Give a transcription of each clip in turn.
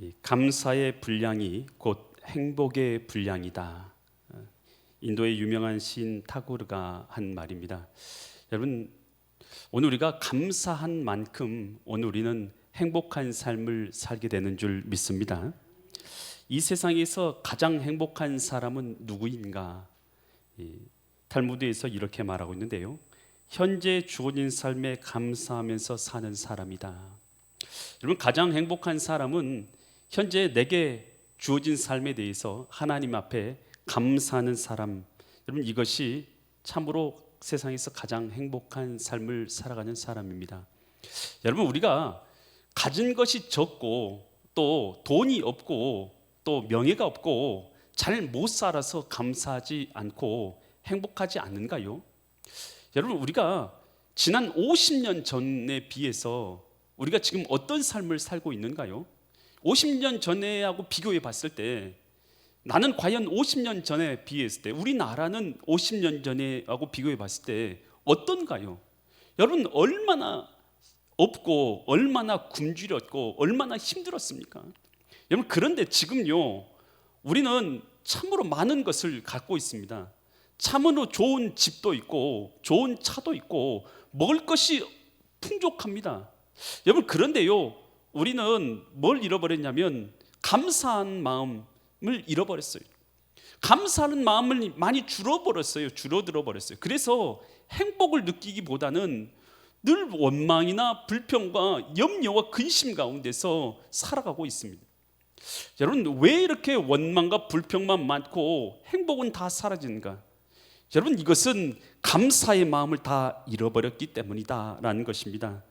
이 감사의 분량이 곧 행복의 분량이다. 인도의 유명한 시인 타고르가 한 말입니다. 여러분, 오늘 우리가 감사한 만큼 오늘 우리는 행복한 삶을 살게 되는 줄 믿습니다. 이 세상에서 가장 행복한 사람은 누구인가? 탈무드에서 이렇게 말하고 있는데요, 현재 주어진 삶에 감사하면서 사는 사람이다. 여러분, 가장 행복한 사람은 현재 내게 주어진 삶에 대해서 하나님 앞에 감사하는 사람. 여러분, 이것이 참으로 세상에서 가장 행복한 삶을 살아가는 사람입니다. 여러분, 우리가 가진 것이 적고 또 돈이 없고 또 명예가 없고 잘 못 살아서 감사하지 않고 행복하지 않는가요? 여러분, 우리가 지난 50년 전에 비해서 우리가 지금 어떤 삶을 살고 있는가요? 50년 전에하고 비교해 봤을 때 나는 과연 50년 전에 비했을 때 우리나라는 50년 전에하고 비교해 봤을 때 어떤가요? 여러분, 얼마나 없고 얼마나 굶주렸고 얼마나 힘들었습니까? 여러분, 그런데 지금요, 우리는 참으로 많은 것을 갖고 있습니다. 참으로 좋은 집도 있고 좋은 차도 있고 먹을 것이 풍족합니다. 여러분, 그런데요, 우리는 뭘 잃어버렸냐면 감사한 마음을 잃어버렸어요. 감사하는 마음을 많이 줄어들어 버렸어요. 그래서 행복을 느끼기보다는 늘 원망이나 불평과 염려와 근심 가운데서 살아가고 있습니다. 여러분, 왜 이렇게 원망과 불평만 많고 행복은 다 사라지는가? 여러분, 이것은 감사의 마음을 다 잃어버렸기 때문이다라는 것입니다.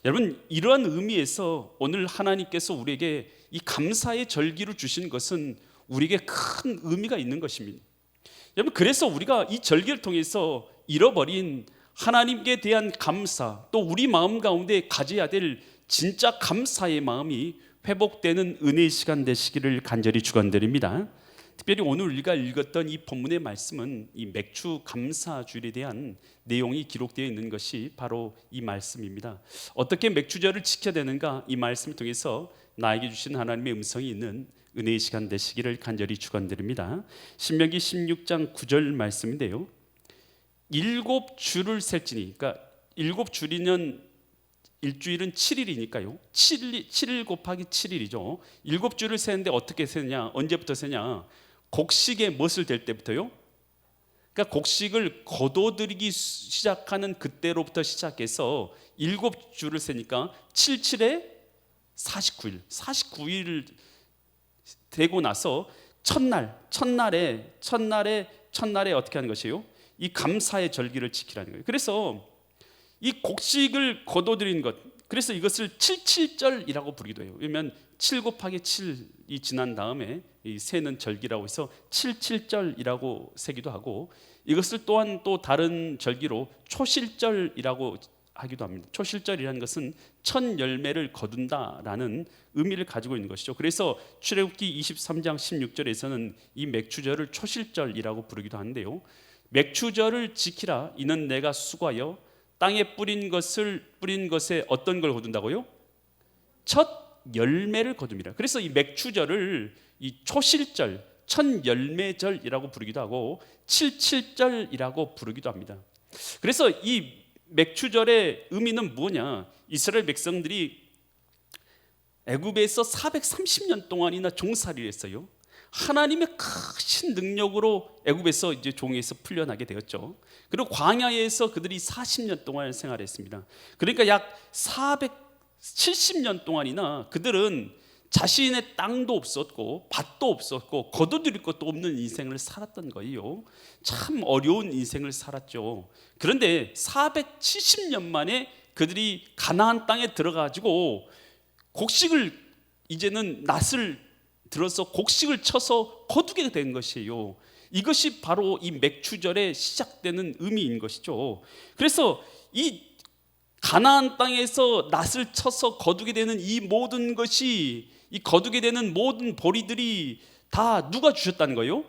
여러분, 이러한 의미에서 오늘 하나님께서 우리에게 이 감사의 절기를 주신 것은 우리에게 큰 의미가 있는 것입니다. 여러분, 그래서 우리가 이 절기를 통해서 잃어버린 하나님께 대한 감사, 또 우리 마음 가운데 가져야 될 진짜 감사의 마음이 회복되는 은혜의 시간 되시기를 간절히 축원드립니다. 특별히 오늘 우리가 읽었던 이 본문의 말씀은 이 맥주 감사주일에 대한 내용이 기록되어 있는 것이 바로 이 말씀입니다. 어떻게 맥주절을 지켜야 되는가, 이 말씀을 통해서 나에게 주신 하나님의 음성이 있는 은혜의 시간 되시기를 간절히 축원드립니다. 신명기 16장 9절 말씀인데요, 7주를 셀지니, 그러니까 7주리면 일주일은 7일이니까요 7일 곱하기 7일이죠 7주를 세는데 어떻게 세냐, 언제부터 세냐, 곡식의 멋을 댈 때부터요. 그러니까 곡식을 거둬들이기 시작하는 그때로부터 시작해서 7주를 세니까 77에 49일 되고 나서 첫날에 어떻게 하는 것이에요? 이 감사의 절기를 지키라는 거예요. 그래서 이 곡식을 거둬들인 것, 그래서 이것을 77절이라고 부르기도 해요. 왜냐하면 7 곱하기 7이 지난 다음에 이 세는 절기라고 해서 77절이라고 세기도 하고, 이것을 또한 또 다른 절기로 초실절이라고 하기도 합니다. 초실절이라는 것은 첫 열매를 거둔다라는 의미를 가지고 있는 것이죠. 그래서 출애굽기 23장 16절에서는 이 맥추절을 초실절이라고 부르기도 하는데요, 맥추절을 지키라, 이는 내가 수고하여 땅에 뿌린 것에 어떤 걸 거둔다고요? 첫 열매를 거둡니다. 그래서 이 맥추절을 이 초실절, 첫 열매절이라고 부르기도 하고 77절이라고 부르기도 합니다. 그래서 이 맥추절의 의미는 뭐냐? 이스라엘 백성들이 애굽에서 430년 동안이나 종살이를 했어요. 하나님의 크신 능력으로 애굽에서 이제 종에서 풀려나게 되었죠. 그리고 광야에서 그들이 40년 동안 생활했습니다. 그러니까 약 470년 동안이나 그들은 자신의 땅도 없었고 밭도 없었고 거둬들일 것도 없는 인생을 살았던 거예요. 참 어려운 인생을 살았죠. 그런데 470년 만에 그들이 가나안 땅에 들어가지고 곡식을, 이제는 낫을 들어서 곡식을 쳐서 거두게 된 것이에요. 이것이 바로 이 맥추절에 시작되는 의미인 것이죠. 그래서 이 가나안 땅에서 낫을 쳐서 거두게 되는 이 모든 것이, 이 거두게 되는 모든 보리들이 다 누가 주셨다는 거예요?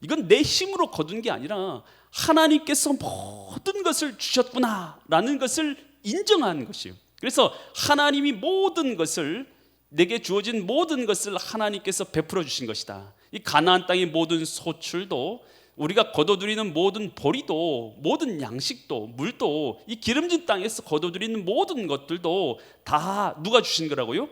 이건 내 힘으로 거둔 게 아니라 하나님께서 모든 것을 주셨구나라는 것을 인정하는 것이에요. 그래서 하나님이 모든 것을 내게 주어진 모든 것을 하나님께서 베풀어 주신 것이다. 이 가나안 땅의 모든 소출도, 우리가 거둬들이는 모든 보리도, 모든 양식도, 물도, 이 기름진 땅에서 거둬들이는 모든 것들도 다 누가 주신 거라고요?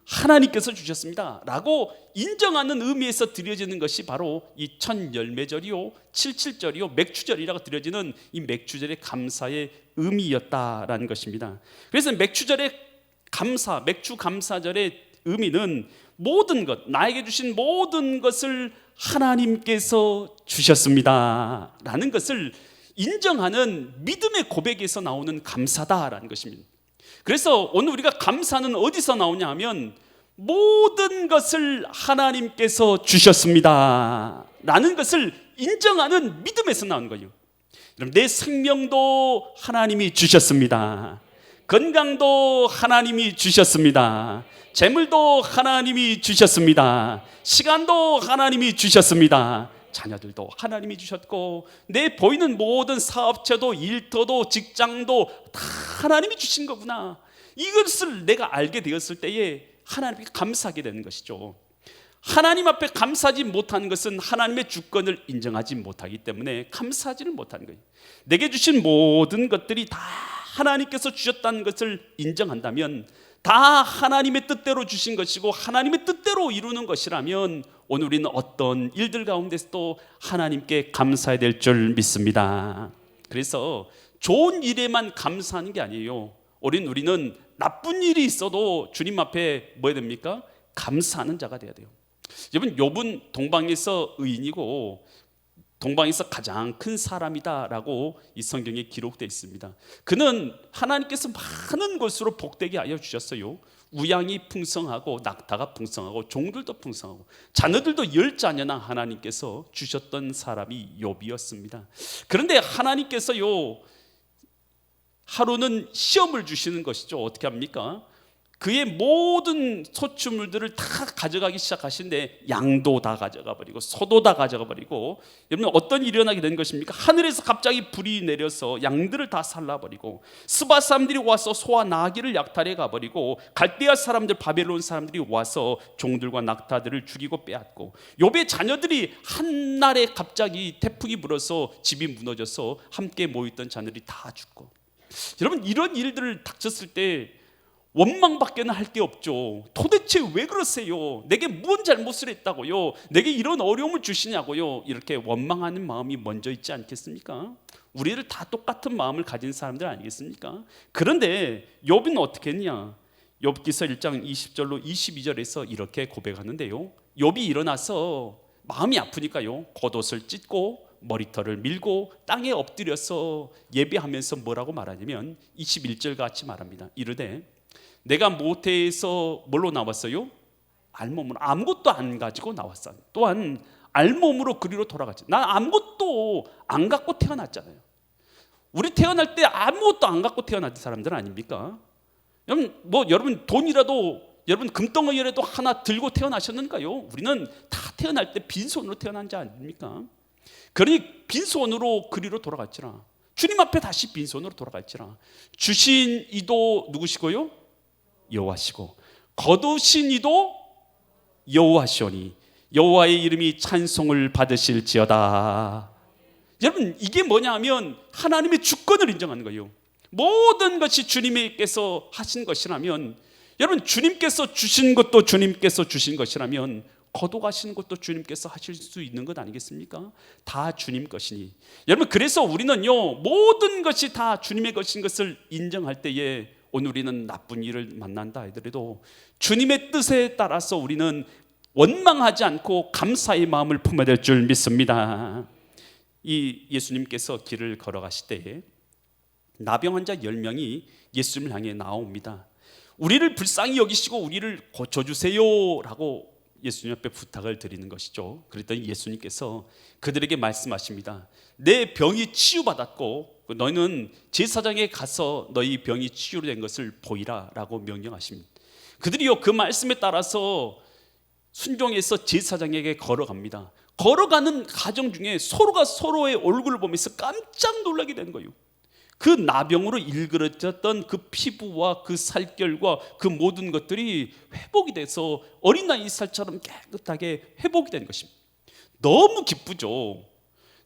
하나님께서 주셨습니다 라고 인정하는 의미에서 드려지는 것이 바로 이 천열매절이요, 칠칠절이요, 맥추절이라고 드려지는 이 맥추절의 감사의 의미였다라는 것입니다. 그래서 맥추절의 감사, 맥추 감사절의 의미는 모든 것, 나에게 주신 모든 것을 하나님께서 주셨습니다 라는 것을 인정하는 믿음의 고백에서 나오는 감사다라는 것입니다. 그래서 오늘 우리가 감사는 어디서 나오냐 하면 모든 것을 하나님께서 주셨습니다 라는 것을 인정하는 믿음에서 나오는 거예요. 내 생명도 하나님이 주셨습니다. 건강도 하나님이 주셨습니다. 재물도 하나님이 주셨습니다. 시간도 하나님이 주셨습니다. 자녀들도 하나님이 주셨고, 내 보이는 모든 사업체도 일터도 직장도 다 하나님이 주신 거구나, 이것을 내가 알게 되었을 때에 하나님께 감사하게 되는 것이죠. 하나님 앞에 감사하지 못하는 것은 하나님의 주권을 인정하지 못하기 때문에 감사하지는 못하는 거예요. 내게 주신 모든 것들이 다 하나님께서 주셨다는 것을 인정한다면, 다 하나님의 뜻대로 주신 것이고 하나님의 뜻대로 이루는 것이라면 오늘 우리는 어떤 일들 가운데서도 하나님께 감사해야 될 줄 믿습니다. 그래서 좋은 일에만 감사하는 게 아니에요. 우리는 나쁜 일이 있어도 주님 앞에 뭐 해야 됩니까? 감사하는 자가 돼야 돼요. 여러분, 욥은 동방에서 의인이고 동방에서 가장 큰 사람이다라고 이 성경에 기록되어 있습니다. 그는 하나님께서 많은 것으로 복되게 하여 주셨어요. 우양이 풍성하고 낙타가 풍성하고 종들도 풍성하고 자녀들도 10자녀나 하나님께서 주셨던 사람이 욥이었습니다. 그런데 하나님께서요, 하루는 시험을 주시는 것이죠. 어떻게 합니까? 그의 모든 소출물들을 다 가져가기 시작하신데 양도 다 가져가 버리고 소도 다 가져가 버리고, 여러분 어떤 일이 일어나게 된 것입니까? 하늘에서 갑자기 불이 내려서 양들을 다 살라버리고, 스바 사람들이 와서 소와 나귀를 약탈해 가버리고, 갈대아 사람들, 바벨론 사람들이 와서 종들과 낙타들을 죽이고 빼앗고, 욥의 자녀들이 한날에 갑자기 태풍이 불어서 집이 무너져서 함께 모였던 자녀들이 다 죽고. 여러분, 이런 일들을 닥쳤을 때 원망밖에는 할 게 없죠. 도대체 왜 그러세요? 내게 무슨 잘못을 했다고요? 내게 이런 어려움을 주시냐고요? 이렇게 원망하는 마음이 먼저 있지 않겠습니까? 우리를 다 똑같은 마음을 가진 사람들 아니겠습니까? 그런데 욥은 어떻게 했냐? 욥기서 1장 20절로 22절에서 이렇게 고백하는데요, 욥이 일어나서 마음이 아프니까요, 겉옷을 찢고 머리털을 밀고 땅에 엎드려서 예배하면서 뭐라고 말하냐면 21절 같이 말합니다. 이르되 내가 모태에서 뭘로 나왔어요? 알몸으로. 아무것도 안 가지고 나왔어요. 또한 알몸으로 그리로 돌아갔지. 난 아무것도 안 갖고 태어났잖아요. 우리 태어날 때 아무것도 안 갖고 태어난 사람들 아닙니까? 여러분 돈이라도, 여러분 금덩어리라도 하나 들고 태어나셨는가요? 우리는 다 태어날 때 빈손으로 태어난 자 아닙니까? 그러니 빈손으로 그리로 돌아갔지라. 주님 앞에 다시 빈손으로 돌아갔지라. 주신 이도 누구시고요? 여호와시고, 거두신 이도 여호와시오니 여호와의 이름이 찬송을 받으실지어다. 여러분, 이게 뭐냐 하면 하나님의 주권을 인정하는 거예요. 모든 것이 주님께서 하신 것이라면, 여러분 주님께서 주신 것도 주님께서 주신 것이라면 거둬가시는 것도 주님께서 하실 수 있는 것 아니겠습니까? 다 주님 것이니. 여러분, 그래서 우리는요, 모든 것이 다 주님의 것인 것을 인정할 때에, 오늘 우리는 나쁜 일을 만난다 하더라도 주님의 뜻에 따라서 우리는 원망하지 않고 감사의 마음을 품어야 될 줄 믿습니다. 이 예수님께서 길을 걸어가실 때에 나병 환자 10명이 예수님을 향해 나옵니다. 우리를 불쌍히 여기시고 우리를 고쳐주세요 라고 예수님 앞에 부탁을 드리는 것이죠. 그랬더니 예수님께서 그들에게 말씀하십니다. 내 병이 치유받았고 너희는 제사장에 가서 너희 병이 치유된 것을 보이라 라고 명령하십니다. 그들이요, 그 말씀에 따라서 순종해서 제사장에게 걸어갑니다. 걸어가는 과정 중에 서로가 서로의 얼굴을 보면서 깜짝 놀라게 되는 거예요. 그 나병으로 일그러졌던 그 피부와 그 살결과 그 모든 것들이 회복이 돼서 어린 아이 살처럼 깨끗하게 회복이 된 것입니다. 너무 기쁘죠.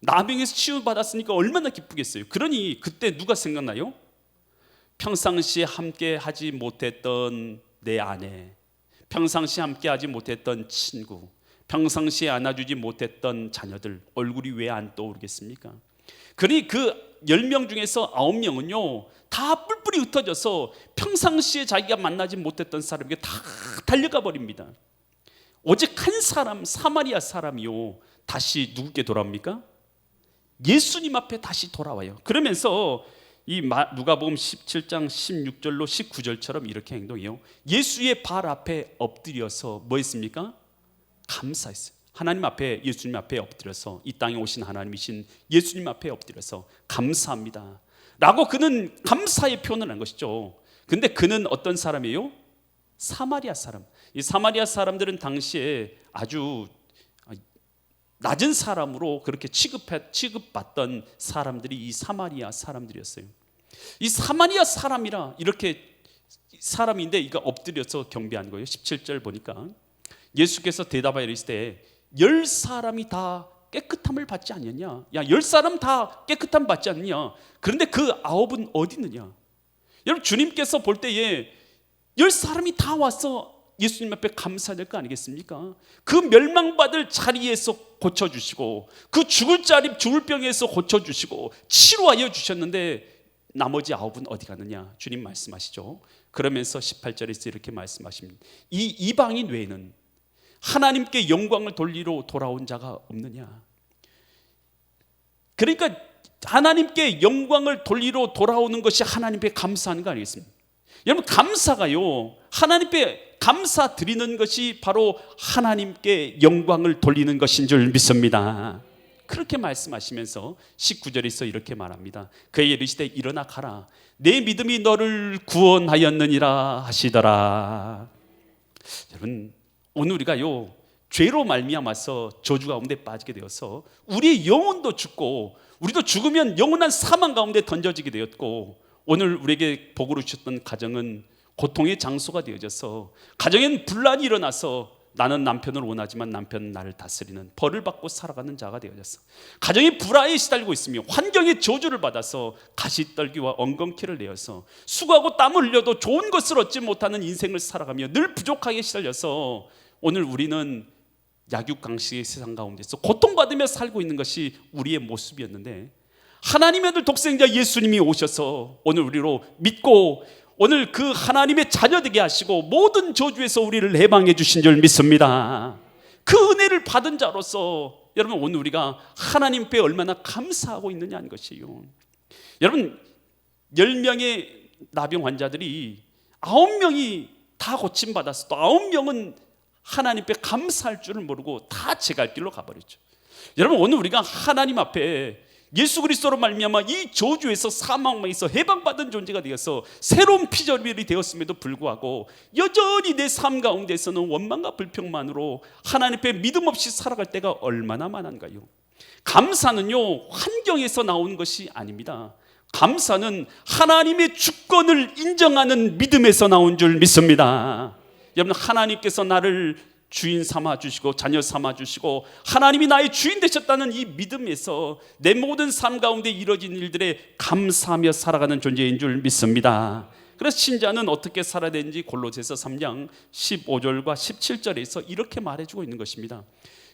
나병에서 치유받았으니까 얼마나 기쁘겠어요. 그러니 그때 누가 생각나요? 평상시에 함께 하지 못했던 내 아내, 평상시에 함께 하지 못했던 친구, 평상시에 안아주지 못했던 자녀들 얼굴이 왜 안 떠오르겠습니까? 그러니 그 10명 중에서 9명은요 다 뿔뿔이 흩어져서 평상시에 자기가 만나지 못했던 사람에게 다 달려가 버립니다. 오직 한 사람, 사마리아 사람이요 다시 누구께 돌아옵니까? 예수님 앞에 다시 돌아와요. 그러면서 이 누가복음 17장 16절로 19절처럼 이렇게 행동해요. 예수의 발 앞에 엎드려서 뭐 했습니까? 감사했어요. 하나님 앞에, 예수님 앞에 엎드려서, 이 땅에 오신 하나님이신 예수님 앞에 엎드려서 감사합니다 라고 그는 감사의 표현을 한 것이죠. 근데 그는 어떤 사람이에요? 사마리아 사람. 이 사마리아 사람들은 당시에 아주 낮은 사람으로 그렇게 취급받던 사람들이 이 사마리아 사람들이었어요. 이 사마리아 사람이라 이렇게 사람인데 이거 엎드려서 경배한 거예요. 17절 보니까 예수께서 대답하여 이르시되 10사람이 다 깨끗함을 받지 않느냐? 야, 10사람 다 깨끗함 받지 않느냐? 그런데 그 9은 어디 있느냐? 여러분, 주님께서 볼 때에 10사람이 다 와서 예수님 앞에 감사해야 될 거 아니겠습니까? 그 멸망받을 자리에서 고쳐주시고, 그 죽을 병에서 고쳐주시고 치료하여 주셨는데 나머지 9은 어디 가느냐? 주님 말씀하시죠. 그러면서 18절에서 이렇게 말씀하십니다. 이 이방인 외에는 하나님께 영광을 돌리러 돌아온 자가 없느냐? 그러니까 하나님께 영광을 돌리러 돌아오는 것이 하나님께 감사하는 거 아니겠습니까? 여러분, 감사가요, 하나님께 감사 드리는 것이 바로 하나님께 영광을 돌리는 것인 줄 믿습니다. 그렇게 말씀하시면서 19절에서 이렇게 말합니다. 그에게 이르시되 일어나 가라, 내 믿음이 너를 구원하였느니라 하시더라. 여러분, 오늘 우리가요 죄로 말미암아서 저주 가운데 빠지게 되어서 우리의 영혼도 죽고, 우리도 죽으면 영원한 사망 가운데 던져지게 되었고, 오늘 우리에게 복으로 주셨던 가정은 고통의 장소가 되어져서 가정엔 분란이 일어나서 나는 남편을 원하지만 남편은 나를 다스리는, 벌을 받고 살아가는 자가 되어졌어. 가정이 불화에 시달리고 있으며 환경의 저주를 받아서 가시떨기와 엉겅퀴를 내어서 수고하고 땀을 흘려도 좋은 것을 얻지 못하는 인생을 살아가며 늘 부족하게 시달려서 오늘 우리는 약육강식의 세상 가운데서 고통받으며 살고 있는 것이 우리의 모습이었는데, 하나님의 아들 독생자 예수님이 오셔서 오늘 우리로 믿고 오늘 그 하나님의 자녀 되게 하시고 모든 저주에서 우리를 해방해 주신 줄 믿습니다. 그 은혜를 받은 자로서 여러분, 오늘 우리가 하나님 앞에 얼마나 감사하고 있느냐는 것이에요. 여러분, 10명의 나병 환자들이 9명이 다 고침받았어도 9명은 하나님 앞에 감사할 줄을 모르고 다 제 갈 길로 가버렸죠. 여러분, 오늘 우리가 하나님 앞에 예수 그리스도로 말미암아 이 저주에서 사망에서 해방받은 존재가 되어서 새로운 피조물이 되었음에도 불구하고 여전히 내 삶 가운데서는 원망과 불평만으로 하나님 앞에 믿음 없이 살아갈 때가 얼마나 많은가요? 감사는요 환경에서 나오는 것이 아닙니다. 감사는 하나님의 주권을 인정하는 믿음에서 나온 줄 믿습니다. 여러분, 하나님께서 나를 주인 삼아 주시고 자녀 삼아 주시고 하나님이 나의 주인 되셨다는 이 믿음에서 내 모든 삶 가운데 이루어진 일들에 감사하며 살아가는 존재인 줄 믿습니다. 그래서 신자는 어떻게 살아야 되는지 골로새서 3장 15절과 17절에서 이렇게 말해주고 있는 것입니다.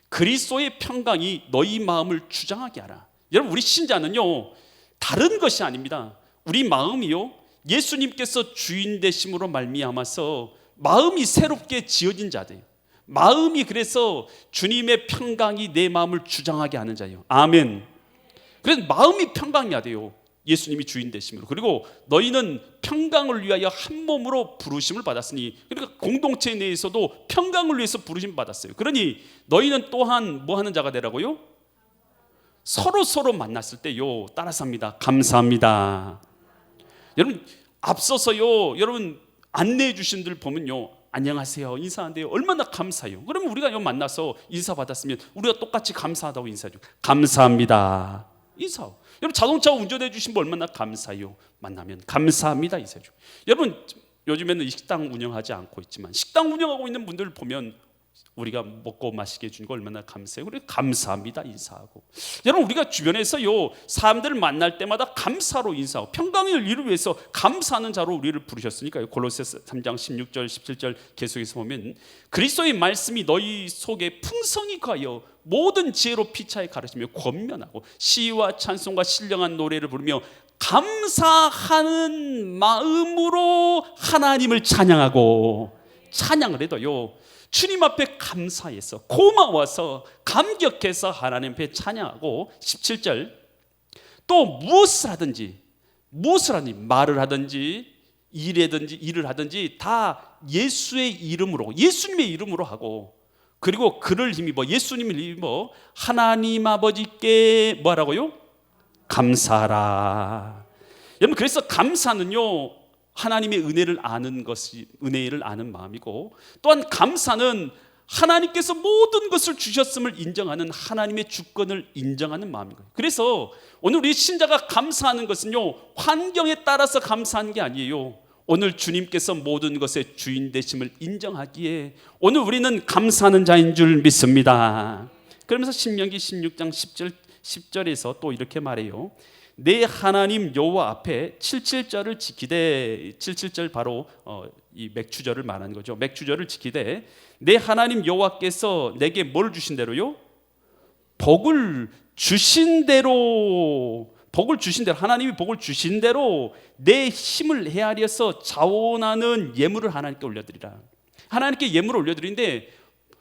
그리스도의 평강이 너희 마음을 주장하게 하라. 여러분, 우리 신자는요 다른 것이 아닙니다. 우리 마음이요 예수님께서 주인 되심으로 말미암아서 마음이 새롭게 지어진 자들, 마음이 그래서 주님의 평강이 내 마음을 주장하게 하는 자예요. 아멘. 그래서 마음이 평강해야 돼요. 예수님이 주인 되심으로. 그리고 너희는 평강을 위하여 한 몸으로 부르심을 받았으니, 그러니까 공동체 내에서도 평강을 위해서 부르심 받았어요. 그러니 너희는 또한 뭐 하는 자가 되라고요? 서로 만났을 때요 따라서 합니다. 감사합니다. 여러분, 앞서서요 여러분 안내해 주신 들 보면요 안녕하세요 인사하는데요 얼마나 감사해요. 그러면 우리가 요 만나서 인사 받았으면 우리가 똑같이 감사하다고 인사해줘. 감사합니다 인사하고. 여러분 자동차 운전해 주신 분 얼마나 감사해요. 만나면 감사합니다 인사해줘. 여러분 요즘에는 이 식당 운영하지 않고 있지만 식당 운영하고 있는 분들을 보면 우리가 먹고 마시게 해준 거 얼마나 감사해요. 우리 감사합니다 인사하고. 여러분 우리가 주변에서요 사람들을 만날 때마다 감사로 인사하고 평강을 이루기 위해서 감사하는 자로 우리를 부르셨으니까요. 골로새서 3장 16절 17절 계속해서 보면 그리스도의 말씀이 너희 속에 풍성히 거하여 모든 지혜로 피차에 가르치며 권면하고 시와 찬송과 신령한 노래를 부르며 감사하는 마음으로 하나님을 찬양하고 찬양을 해도요 주님 앞에 감사해서 고마워서 감격해서 하나님 앞에 찬양하고 17절 또 무엇을 하든지 말을 하든지 일을 하든지 다 예수의 이름으로 예수님의 이름으로 하고 그리고 그를 힘입어 예수님을 힘입어 하나님 아버지께 뭐라고요? 감사하라. 여러분 그래서 감사는요 하나님의 은혜를 아는 것이 은혜를 아는 마음이고 또한 감사는 하나님께서 모든 것을 주셨음을 인정하는 하나님의 주권을 인정하는 마음인 거예요. 그래서 오늘 우리 신자가 감사하는 것은요 환경에 따라서 감사하는 게 아니에요. 오늘 주님께서 모든 것의 주인 되심을 인정하기에 오늘 우리는 감사하는 자인 줄 믿습니다. 그러면서 신명기 16장 10절에서 또 이렇게 말해요. 내 하나님 여호와 앞에 77절을 지키되 77절 바로 이 맥추절을 말하는 거죠. 맥추절을 지키되 내 하나님 여호와께서 내게 뭘 주신 대로요? 복을 주신 대로 하나님이 복을 주신 대로 내 힘을 헤아려서 자원하는 예물을 하나님께 올려드리라. 하나님께 예물을 올려드리는데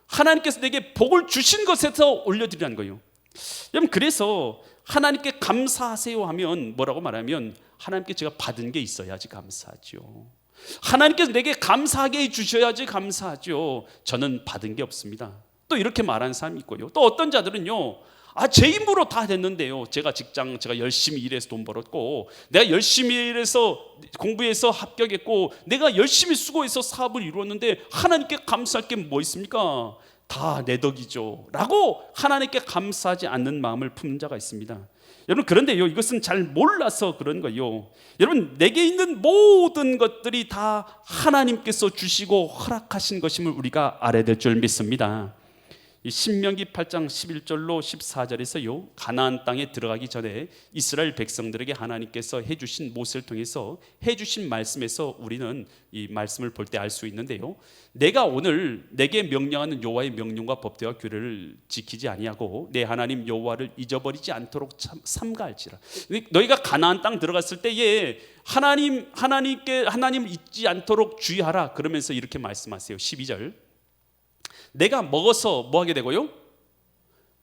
하나님께서 내게 복을 주신 것에서 올려드리라는 거예요. 여러분 그래서 하나님께 감사하세요 하면 뭐라고 말하면 하나님께 제가 받은 게 있어야지 감사하죠. 하나님께서 내게 감사하게 해주셔야지 감사하죠. 저는 받은 게 없습니다. 또 이렇게 말하는 사람이 있고요. 또 어떤 자들은요 제 힘으로 다 됐는데요. 제가 열심히 일해서 돈 벌었고 내가 열심히 일해서 공부해서 합격했고 내가 열심히 수고해서 사업을 이루었는데 하나님께 감사할 게 뭐 있습니까? 다 내 덕이죠 라고 하나님께 감사하지 않는 마음을 품는 자가 있습니다. 여러분 그런데요 이것은 잘 몰라서 그런 거예요. 여러분 내게 있는 모든 것들이 다 하나님께서 주시고 허락하신 것임을 우리가 알아야 될 줄 믿습니다. 이 신명기 8장 11절로 14절에서요 가나안 땅에 들어가기 전에 이스라엘 백성들에게 하나님께서 해주신 모세를 통해서 해주신 말씀에서 우리는 이 말씀을 볼 때 알 수 있는데요. 내가 오늘 내게 명령하는 여호와의 명령과 법대와 규례를 지키지 아니하고 내 하나님 여호와를 잊어버리지 않도록 삼가할지라. 너희가 가나안 땅 들어갔을 때에 하나님을 잊지 않도록 주의하라. 그러면서 이렇게 말씀하세요. 12절 내가 먹어서 뭐 하게 되고요?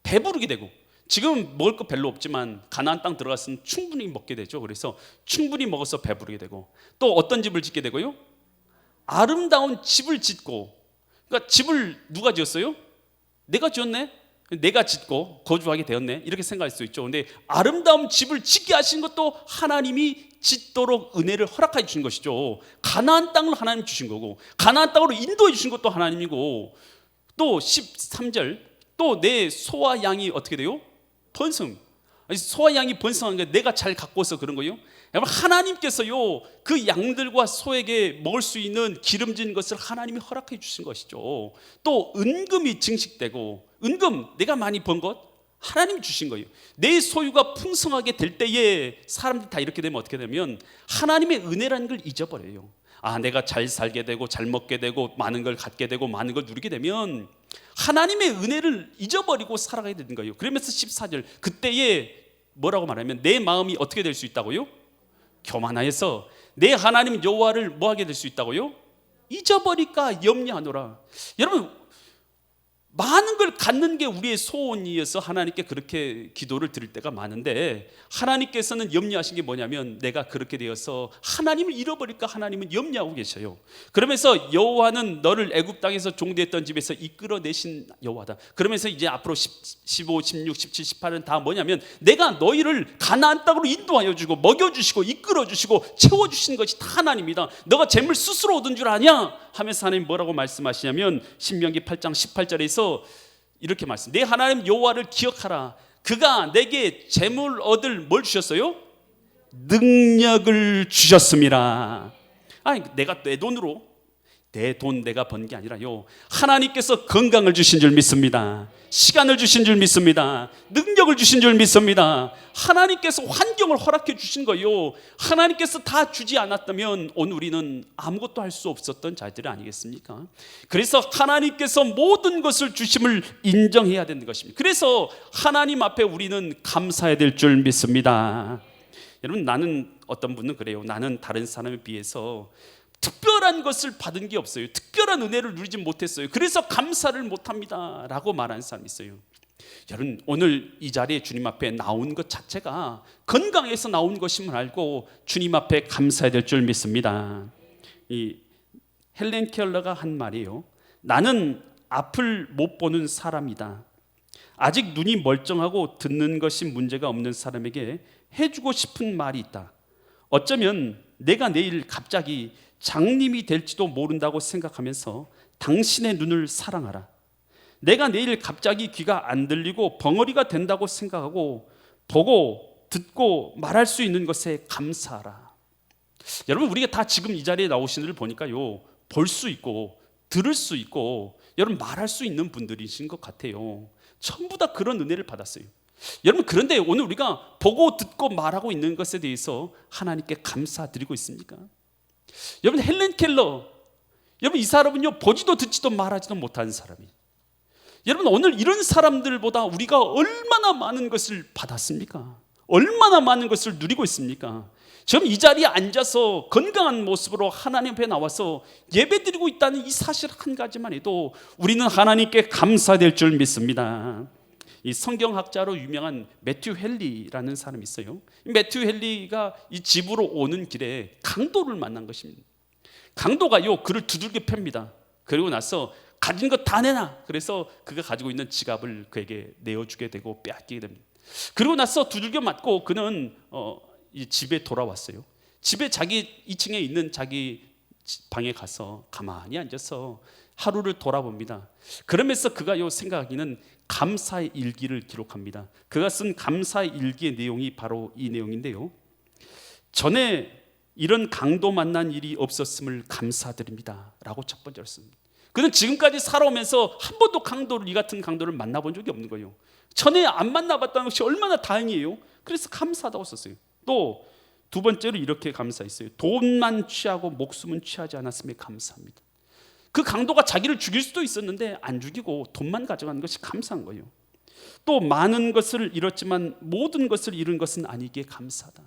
배부르게 되고 지금 먹을 거 별로 없지만 가나안 땅 들어갔으면 충분히 먹게 되죠. 그래서 충분히 먹어서 배부르게 되고 또 어떤 집을 짓게 되고요? 아름다운 집을 짓고 그러니까 집을 누가 지었어요? 내가 지었네? 내가 짓고 거주하게 되었네 이렇게 생각할 수 있죠. 근데 아름다운 집을 짓게 하신 것도 하나님이 짓도록 은혜를 허락해 주신 것이죠. 가나안 땅을 하나님 주신 거고 가나안 땅으로 인도해 주신 것도 하나님이고 또 13절 또 내 소와 양이 어떻게 돼요? 번성. 소와 양이 번성한 게 내가 잘 갖고서 그런 거예요. 여러분 하나님께서요 그 양들과 소에게 먹을 수 있는 기름진 것을 하나님이 허락해 주신 것이죠. 또 은금이 증식되고 은금 내가 많이 번 것 하나님이 주신 거예요. 내 소유가 풍성하게 될 때에 사람들이 다 이렇게 되면 어떻게 되면 하나님의 은혜라는 걸 잊어버려요. 내가 잘 살게 되고 잘 먹게 되고 많은 걸 갖게 되고 많은 걸 누리게 되면 하나님의 은혜를 잊어버리고 살아가야 되는 거예요. 그러면서 14절 그때에 뭐라고 말하면 내 마음이 어떻게 될 수 있다고요? 교만하여서 내 하나님 여호와를 뭐 하게 될 수 있다고요? 잊어버릴까 염려하노라. 여러분 많은 걸 갖는 게 우리의 소원이어서 하나님께 그렇게 기도를 드릴 때가 많은데 하나님께서는 염려하신 게 뭐냐면 내가 그렇게 되어서 하나님을 잃어버릴까 하나님은 염려하고 계셔요. 그러면서 여호와는 너를 애굽 땅에서 종되었던 집에서 이끌어내신 여호와다. 그러면서 이제 앞으로 15, 16, 17, 18은 다 뭐냐면 내가 너희를 가나안 땅으로 인도하여 주고 먹여주시고 이끌어주시고 채워주신 것이 다 하나님이다. 너가 재물 스스로 얻은 줄 아냐? 하면서 하나님 뭐라고 말씀하시냐면 신명기 8장 18절에서 이렇게 말씀 내 하나님 여호와를 기억하라. 그가 내게 재물 얻을 뭘 주셨어요? 능력을 주셨습니다. 아니, 내가 내 돈으로 내 돈 내가 번 게 아니라요, 하나님께서 건강을 주신 줄 믿습니다. 시간을 주신 줄 믿습니다. 능력을 주신 줄 믿습니다. 하나님께서 환경을 허락해 주신 거요, 하나님께서 다 주지 않았다면 오늘 우리는 아무것도 할 수 없었던 자들이 아니겠습니까? 그래서 하나님께서 모든 것을 주심을 인정해야 되는 것입니다. 그래서 하나님 앞에 우리는 감사해야 될 줄 믿습니다. 여러분, 나는, 어떤 분은 그래요. 나는 다른 사람에 비해서 특별한 것을 받은 게 없어요. 특별한 은혜를 누리지 못했어요. 그래서 감사를 못합니다 라고 말하는 사람이 있어요. 여러분, 오늘 이 자리에 주님 앞에 나온 것 자체가 건강에서 나온 것임을 알고 주님 앞에 감사해야 될 줄 믿습니다. 이 헬렌 켈러가 한 말이에요. 나는 앞을 못 보는 사람이다. 아직 눈이 멀쩡하고 듣는 것이 문제가 없는 사람에게 해주고 싶은 말이 있다. 어쩌면 내가 내일 갑자기 장님이 될지도 모른다고 생각하면서 당신의 눈을 사랑하라. 내가 내일 갑자기 귀가 안 들리고 벙어리가 된다고 생각하고 보고 듣고 말할 수 있는 것에 감사하라. 여러분, 우리가 다 지금 이 자리에 나오신 분을 보니까요, 볼 수 있고 들을 수 있고 여러분 말할 수 있는 분들이신 것 같아요. 전부 다 그런 은혜를 받았어요. 여러분, 그런데 오늘 우리가 보고 듣고 말하고 있는 것에 대해서 하나님께 감사드리고 있습니까? 여러분, 헬렌 켈러, 여러분, 이 사람은요, 보지도 듣지도 말하지도 못하는 사람이에요. 여러분, 오늘 이런 사람들보다 우리가 얼마나 많은 것을 받았습니까? 얼마나 많은 것을 누리고 있습니까? 지금 이 자리에 앉아서 건강한 모습으로 하나님 앞에 나와서 예배드리고 있다는 이 사실 한 가지만 해도 우리는 하나님께 감사될 줄 믿습니다. 이 성경학자로 유명한 매튜 헨리라는 사람이 있어요. 매튜 헨리가 이 집으로 오는 길에 강도를 만난 것입니다. 강도가요, 그를 두들겨 팹니다. 그리고 나서 가진 거 다 내놔. 그래서 그가 가지고 있는 지갑을 그에게 내어주게 되고 빼앗기게 됩니다. 그리고 나서 두들겨 맞고 그는 이 집에 돌아왔어요. 집에 자기 2층에 있는 자기 방에 가서 가만히 앉아서 하루를 돌아봅니다. 그러면서 그가 생각하기는 감사의 일기를 기록합니다. 그가 쓴 감사의 일기의 내용이 바로 이 내용인데요. 전에 이런 강도 만난 일이 없었음을 감사드립니다 라고 첫 번째로 씁니다. 그는 지금까지 살아오면서 한 번도 이 같은 강도를 만나본 적이 없는 거예요. 전에 안 만나봤다는 것이 얼마나 다행이에요. 그래서 감사하다고 썼어요. 또 두 번째로 이렇게 감사했어요. 돈만 취하고 목숨은 취하지 않았음에 감사합니다. 그 강도가 자기를 죽일 수도 있었는데 안 죽이고 돈만 가져가는 것이 감사한 거예요. 또 많은 것을 잃었지만 모든 것을 잃은 것은 아니기에 감사하다.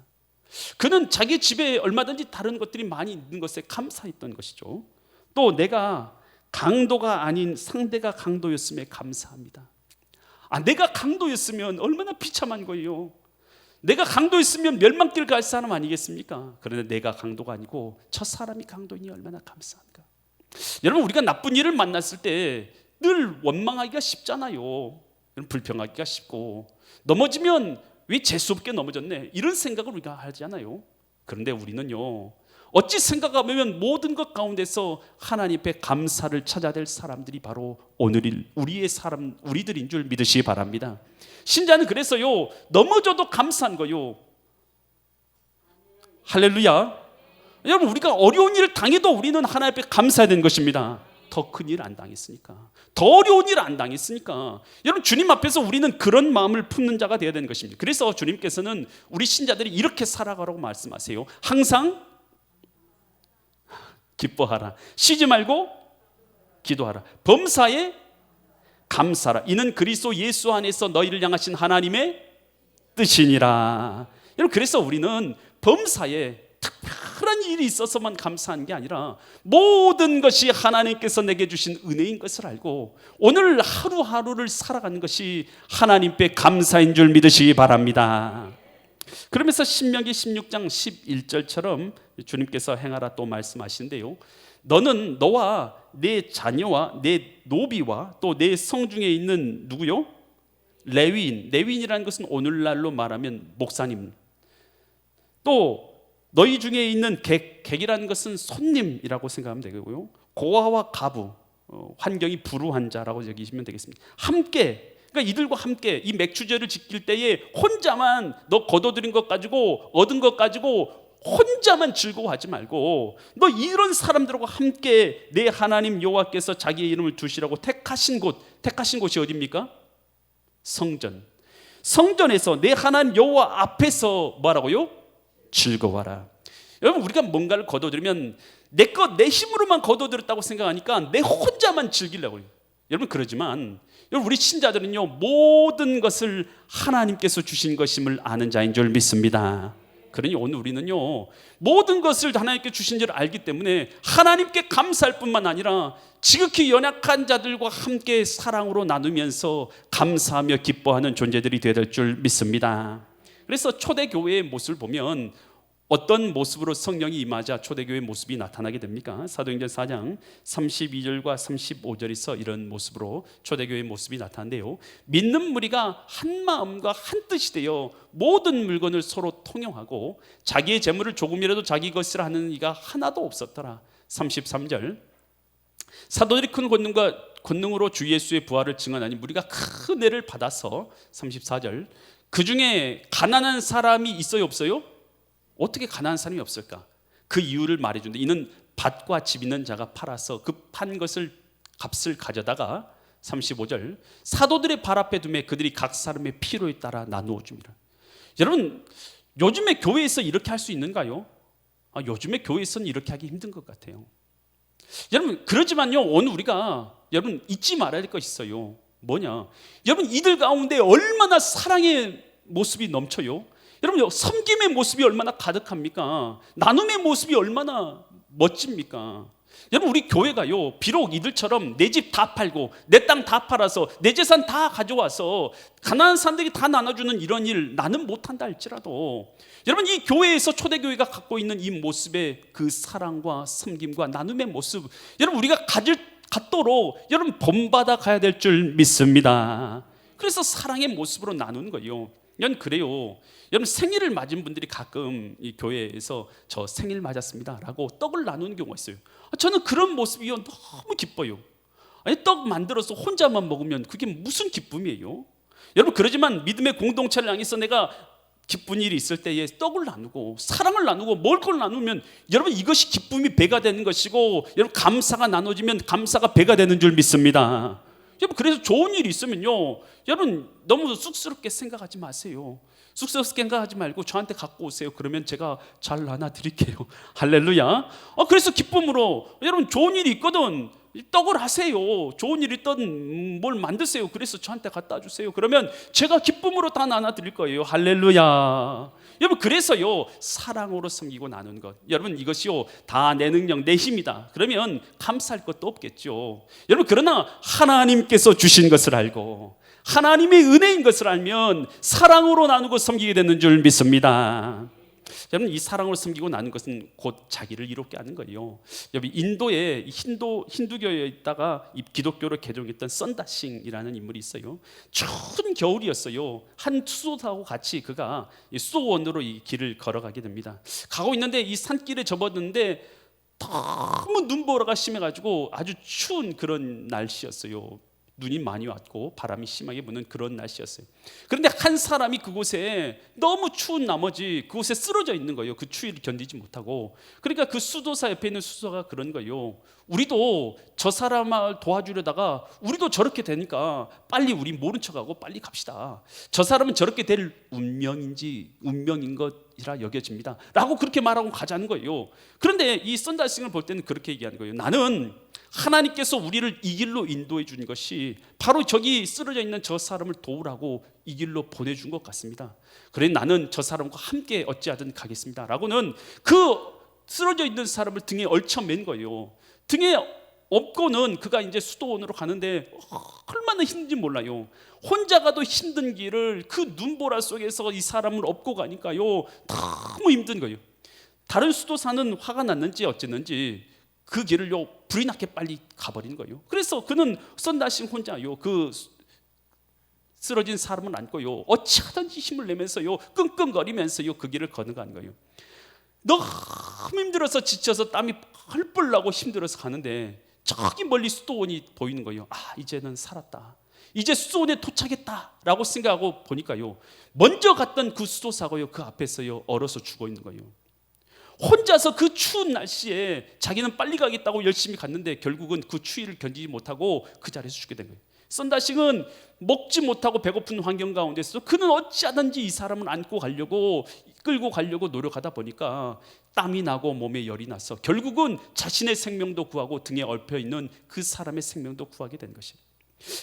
그는 자기 집에 얼마든지 다른 것들이 많이 있는 것에 감사했던 것이죠. 또 내가 강도가 아닌 상대가 강도였음에 감사합니다. 내가 강도였으면 얼마나 비참한 거예요. 내가 강도였으면 멸망길 갈 사람 아니겠습니까? 그런데 내가 강도가 아니고 저 사람이 강도이니 얼마나 감사한가. 여러분, 우리가 나쁜 일을 만났을 때 늘 원망하기가 쉽잖아요. 불평하기가 쉽고, 넘어지면 왜 재수없게 넘어졌네 이런 생각을 우리가 하잖아요. 그런데 우리는요, 어찌 생각하면 모든 것 가운데서 하나님 앞에 감사를 찾아야 될 사람들이 바로 오늘 우리들인 줄 믿으시기 바랍니다. 신자는 그래서요, 넘어져도 감사한 거요. 할렐루야. 여러분, 우리가 어려운 일을 당해도 우리는 하나님 앞에 감사해야 되는 것입니다. 더 큰 일 안 당했으니까, 더 어려운 일 안 당했으니까. 여러분, 주님 앞에서 우리는 그런 마음을 품는 자가 되어야 되는 것입니다. 그래서 주님께서는 우리 신자들이 이렇게 살아가라고 말씀하세요. 항상 기뻐하라, 쉬지 말고 기도하라, 범사에 감사하라. 이는 그리스도 예수 안에서 너희를 향하신 하나님의 뜻이니라. 여러분, 그래서 우리는 범사에 특별한 일이 있어서만 감사하는 게 아니라 모든 것이 하나님께서 내게 주신 은혜인 것을 알고 오늘 하루하루를 살아가는 것이 하나님께 감사인 줄 믿으시기 바랍니다. 그러면서 신명기 16장 11절처럼 주님께서 행하라 또 말씀하시는데요, 너는 너와 내 자녀와 내 노비와 또 내 성중에 있는 누구요? 레위인이라는 것은 오늘날로 말하면 목사님, 또 너희 중에 있는 객이라는 것은 손님이라고 생각하면 되고요, 고아와 가부, 환경이 불우한 자라고 여기시면 되겠습니다. 함께 그러니까 이들과 함께 이 맥주제를 지킬 때에 혼자만 너 거둬들인 것 가지고 얻은 것 가지고 혼자만 즐거워하지 말고 너 이런 사람들과 함께 내 하나님 여호와께서 자기의 이름을 두시라고 택하신 곳이 어디입니까? 성전. 성전에서 내 하나님 여호와 앞에서 뭐라고요? 즐거워하라. 여러분, 우리가 뭔가를 거둬들이면 내 힘으로만 거둬들였다고 생각하니까 내 혼자만 즐기려고 해요. 여러분, 그러지만 여러분, 우리 신자들은요, 모든 것을 하나님께서 주신 것임을 아는 자인 줄 믿습니다. 그러니 오늘 우리는요, 모든 것을 하나님께 주신 줄 알기 때문에 하나님께 감사할 뿐만 아니라 지극히 연약한 자들과 함께 사랑으로 나누면서 감사하며 기뻐하는 존재들이 되어야 될 줄 믿습니다. 그래서 초대교회의 모습을 보면 어떤 모습으로 성령이 임하자 초대교회의 모습이 나타나게 됩니까? 사도행전 4장 32절과 35절에서 이런 모습으로 초대교회의 모습이 나타난데요, 믿는 무리가 한 마음과 한 뜻이 되어 모든 물건을 서로 통용하고 자기의 재물을 조금이라도 자기 것이라 하는 이가 하나도 없었더라. 33절, 사도들이 큰 권능으로 주 예수의 부활을 증언하니 무리가 큰 은혜를 받아서 34절, 그 중에 가난한 사람이 있어요, 없어요? 어떻게 가난한 사람이 없을까? 그 이유를 말해준다. 이는 밭과 집 있는 자가 팔아서 그 판 것을 값을 가져다가 35절, 사도들의 발 앞에 두매 그들이 각 사람의 필요에 따라 나누어 줍니다. 여러분, 요즘에 교회에서 이렇게 할 수 있는가요? 요즘에 교회에서는 이렇게 하기 힘든 것 같아요. 여러분, 그러지만요, 오늘 우리가 여러분 잊지 말아야 될 것이 있어요. 뭐냐? 여러분, 이들 가운데 얼마나 사랑의 모습이 넘쳐요. 여러분, 섬김의 모습이 얼마나 가득합니까? 나눔의 모습이 얼마나 멋집니까? 여러분, 우리 교회가요, 비록 이들처럼 내 집 다 팔고 내 땅 다 팔아서 내 재산 다 가져와서 가난한 사람들에게 다 나눠주는 이런 일 나는 못한다 할지라도, 여러분, 이 교회에서 초대교회가 갖고 있는 이 모습의 그 사랑과 섬김과 나눔의 모습, 여러분, 우리가 갖도록 여러분 본받아 가야 될 줄 믿습니다. 그래서 사랑의 모습으로 나누는 거예요. 여러분, 그래요. 여러분, 생일을 맞은 분들이 가끔 이 교회에서 저 생일 맞았습니다 라고 떡을 나누는 경우가 있어요. 저는 그런 모습이 너무 기뻐요. 아니, 떡 만들어서 혼자만 먹으면 그게 무슨 기쁨이에요? 여러분, 그러지만 믿음의 공동체를 향해서 내가 기쁜 일이 있을 때에 떡을 나누고 사랑을 나누고 먹을 걸 나누면 여러분, 이것이 기쁨이 배가 되는 것이고, 여러분, 감사가 나눠지면 감사가 배가 되는 줄 믿습니다. 여러분, 그래서 좋은 일이 있으면요, 여러분, 너무 쑥스럽게 생각하지 마세요. 쑥스럽게 생각하지 말고 저한테 갖고 오세요. 그러면 제가 잘 나눠드릴게요. 할렐루야. 그래서 기쁨으로, 여러분, 좋은 일이 있거든 떡을 하세요. 좋은 일이 있든 뭘 만드세요. 그래서 저한테 갖다 주세요. 그러면 제가 기쁨으로 다 나눠드릴 거예요. 할렐루야. 여러분, 그래서요, 사랑으로 섬기고 나누는 것, 여러분, 이것이요 다 내 능력, 내 힘이다 그러면 감사할 것도 없겠죠. 여러분, 그러나 하나님께서 주신 것을 알고 하나님의 은혜인 것을 알면 사랑으로 나누고 섬기게 되는 줄 믿습니다. 여러분, 이 사랑으로 섬기고 나누는 것은 곧 자기를 이롭게 하는 거예요. 여러분, 인도에 힌두교에 있다가 기독교로 개종했던 썬다싱이라는 인물이 있어요. 추운 겨울이었어요. 한 수도사하고 같이 그가 수도원으로 이 길을 걸어가게 됩니다. 가고 있는데 이 산길에 접었는데 너무 눈보라가 심해가지고 아주 추운 그런 날씨였어요. 눈이 많이 왔고 바람이 심하게 부는 그런 날씨였어요. 그런데 한 사람이 그곳에 너무 추운 나머지 그곳에 쓰러져 있는 거예요. 그 추위를 견디지 못하고. 그러니까 그 수도사 옆에 있는 수도사가 그런 거예요. 우리도 저 사람을 도와주려다가 우리도 저렇게 되니까 빨리 우리 모른 척하고 빨리 갑시다. 저 사람은 저렇게 될 운명인 것이라 여겨집니다 라고 그렇게 말하고 가자는 거예요. 그런데 이 썬다싱을 볼 때는 그렇게 얘기하는 거예요. 나는 하나님께서 우리를 이 길로 인도해 준 것이 바로 저기 쓰러져 있는 저 사람을 도우라고 이 길로 보내준 것 같습니다. 그래, 나는 저 사람과 함께 어찌하든 가겠습니다 라고는 그 쓰러져 있는 사람을 등에 얽혀맨 거예요. 등에 업고는 그가 이제 수도원으로 가는데 얼마나 힘든지 몰라요. 혼자 가도 힘든 길을 그 눈보라 속에서 이 사람을 업고 가니까요, 너무 힘든 거예요. 다른 수도사는 화가 났는지 어쨌는지 그 길을요 불이 나게 빨리 가버린 거예요. 그래서 그는 썬다싱 혼자요 그 쓰러진 사람을 안고요 어찌하든지 힘을 내면서요 끙끙거리면서요 그 길을 걸어가는 거예요. 너무 힘들어서 지쳐서 땀이 펄펄 나고 힘들어서 가는데 저기 멀리 수도원이 보이는 거예요. 이제는 살았다. 이제 수도원에 도착했다라고 생각하고 보니까요, 먼저 갔던 그 수도사가요, 그 앞에서요 얼어서 죽어 있는 거예요. 혼자서 그 추운 날씨에 자기는 빨리 가겠다고 열심히 갔는데 결국은 그 추위를 견디지 못하고 그 자리에서 죽게 된 거예요. 썬다식은 먹지 못하고 배고픈 환경 가운데서 그는 어찌하든지 이 사람을 안고 가려고, 끌고 가려고 노력하다 보니까 땀이 나고 몸에 열이 나서 결국은 자신의 생명도 구하고 등에 얽혀있는 그 사람의 생명도 구하게 된 것입니다.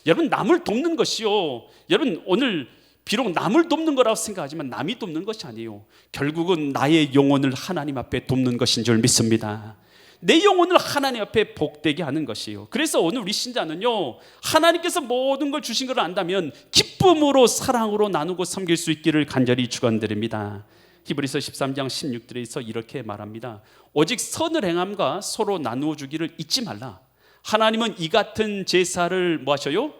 여러분, 남을 돕는 것이요, 여러분 오늘 비록 남을 돕는 거라고 생각하지만 남이 돕는 것이 아니에요. 결국은 나의 영혼을 하나님 앞에 돕는 것인 줄 믿습니다. 내 영혼을 하나님 앞에 복되게 하는 것이에요. 그래서 오늘 우리 신자는요, 하나님께서 모든 걸 주신 걸 안다면 기쁨으로 사랑으로 나누고 섬길 수 있기를 간절히 축원드립니다. 히브리서 13장 16절에서 이렇게 말합니다. 오직 선을 행함과 서로 나누어 주기를 잊지 말라. 하나님은 이 같은 제사를 뭐 하셔요?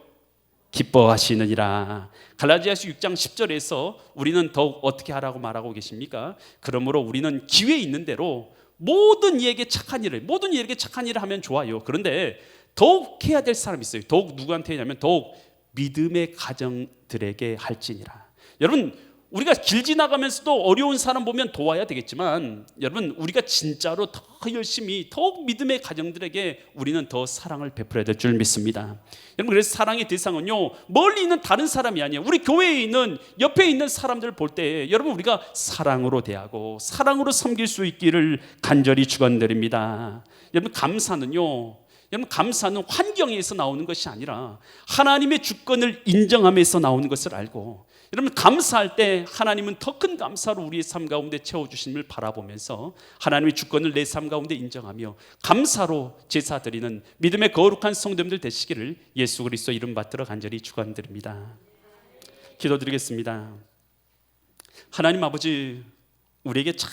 기뻐하시느니라. 갈라디아서 6장 10절에서 우리는 더욱 어떻게 하라고 말하고 계십니까? 그러므로 우리는 기회 있는 대로 모든 이에게 착한 일을 하면 좋아요. 그런데 더욱 해야 될 사람이 있어요. 더욱 누구한테 하냐면 더욱 믿음의 가정들에게 할지니라. 여러분, 우리가 길 지나가면서도 어려운 사람 보면 도와야 되겠지만, 여러분 우리가 진짜로 더 열심히 더욱 믿음의 가정들에게 우리는 더 사랑을 베풀어야 될 줄 믿습니다. 여러분, 그래서 사랑의 대상은요, 멀리 있는 다른 사람이 아니에요. 우리 교회에 있는 옆에 있는 사람들을 볼 때 여러분 우리가 사랑으로 대하고 사랑으로 섬길 수 있기를 간절히 축원드립니다. 여러분, 감사는요, 여러분 감사는 환경에서 나오는 것이 아니라 하나님의 주권을 인정함에서 나오는 것을 알고, 여러분 감사할 때 하나님은 더 큰 감사로 우리의 삶 가운데 채워주심을 바라보면서 하나님의 주권을 내 삶 가운데 인정하며 감사로 제사 드리는 믿음의 거룩한 성도님들 되시기를 예수 그리스도 이름 받들어 간절히 축원드립니다. 기도드리겠습니다. 하나님 아버지, 우리에게 참